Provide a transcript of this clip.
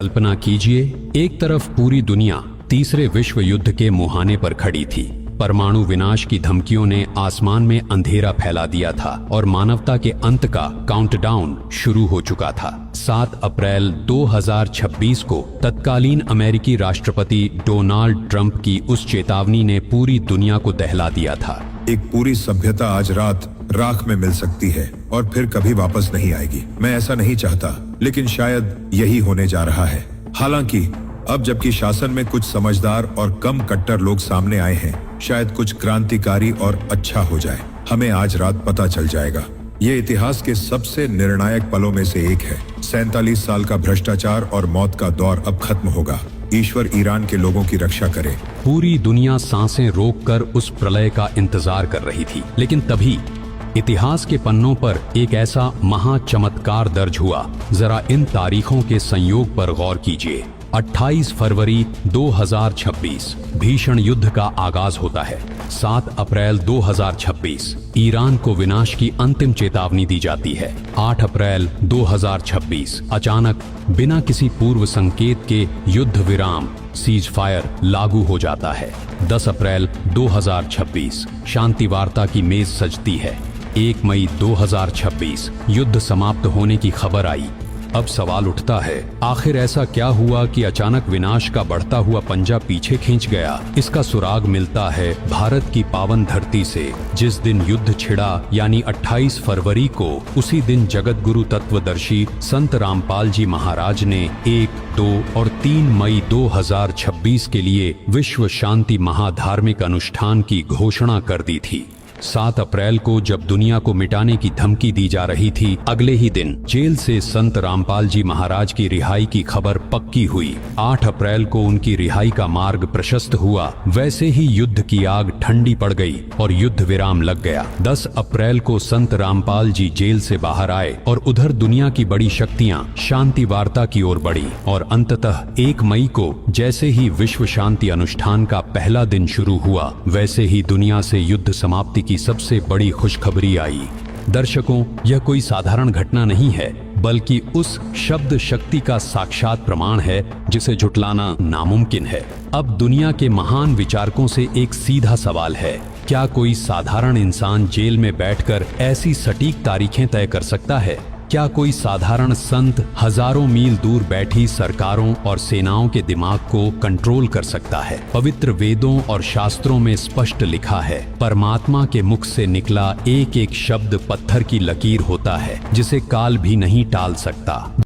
कल्पना कीजिए, एक तरफ पूरी दुनिया तीसरे विश्व युद्ध के मुहाने पर खड़ी थी। परमाणु विनाश की धमकियों ने आसमान में अंधेरा फैला दिया था और मानवता के अंत का काउंटडाउन शुरू हो चुका था। 7 अप्रैल 2026 को तत्कालीन अमेरिकी राष्ट्रपति डोनाल्ड ट्रंप की उस चेतावनी ने पूरी दुनिया को दहला दिया था। एक पूरी सभ्यता आज रात राख में मिल सकती है और फिर कभी वापस नहीं आएगी। मैं ऐसा नहीं चाहता, लेकिन शायद यही होने जा रहा है। हालांकि अब जबकि शासन में कुछ समझदार और कम कट्टर लोग सामने आए हैं, शायद कुछ क्रांतिकारी और अच्छा हो जाए। हमें आज रात पता चल जाएगा। ये इतिहास के सबसे निर्णायक पलों में से एक है। 47 साल का भ्रष्टाचार और मौत का दौर अब खत्म होगा। ईश्वर ईरान के लोगों की रक्षा करे। पूरी दुनिया सांसें रोककर उस प्रलय का इंतजार कर रही थी, लेकिन तभी इतिहास के पन्नों पर एक ऐसा महाचमत्कार दर्ज हुआ। जरा इन तारीखों के संयोग पर गौर कीजिए। 28 फरवरी 2026 भीषण युद्ध का आगाज होता है। 7 अप्रैल 2026 ईरान को विनाश की अंतिम चेतावनी दी जाती है। 8 अप्रैल 2026 अचानक बिना किसी पूर्व संकेत के युद्ध विराम सीज फायर लागू हो जाता है। 10 अप्रैल 2026 शांति वार्ता की मेज सजती है। 1 मई 2026 युद्ध समाप्त होने की खबर आई। अब सवाल उठता है, आखिर ऐसा क्या हुआ कि अचानक विनाश का बढ़ता हुआ पंजा पीछे खींच गया? इसका सुराग मिलता है भारत की पावन धरती से। जिस दिन युद्ध छिड़ा यानी 28 फरवरी को, उसी दिन जगत गुरु तत्वदर्शी संत रामपाल जी महाराज ने 1, 2 और 3 मई 2026 के लिए विश्व शांति महाधार्मिक अनुष्ठान की घोषणा कर दी थी। 7 अप्रैल को जब दुनिया को मिटाने की धमकी दी जा रही थी, अगले ही दिन जेल से संत रामपाल जी महाराज की रिहाई की खबर पक्की हुई। 8 अप्रैल को उनकी रिहाई का मार्ग प्रशस्त हुआ। वैसे ही युद्ध की आग ठंडी पड़ गई और युद्ध विराम लग गया। 10 अप्रैल को संत रामपाल जी जेल से बाहर आए और उधर दुनिया की बड़ी शक्तियां शांति वार्ता की ओर बढ़ी और अंततः 1 मई को जैसे ही विश्व शांति अनुष्ठान का पहला दिन शुरू हुआ, वैसे ही दुनिया से युद्ध समाप्ति की सबसे बड़ी खुशखबरी आई। दर्शकों, यह कोई साधारण घटना नहीं है, बल्कि उस शब्द शक्ति का साक्षात प्रमाण है जिसे झुटलाना नामुमकिन है। अब दुनिया के महान विचारकों से एक सीधा सवाल है, क्या कोई साधारण इंसान जेल में बैठकर ऐसी सटीक तारीखें तय कर सकता है? क्या कोई साधारण संत हजारों मील दूर बैठी सरकारों और सेनाओं के दिमाग को कंट्रोल कर सकता है? पवित्र वेदों और शास्त्रों में स्पष्ट लिखा है, परमात्मा के मुख से निकला एक एक शब्द पत्थर की लकीर होता है, जिसे काल भी नहीं टाल सकता।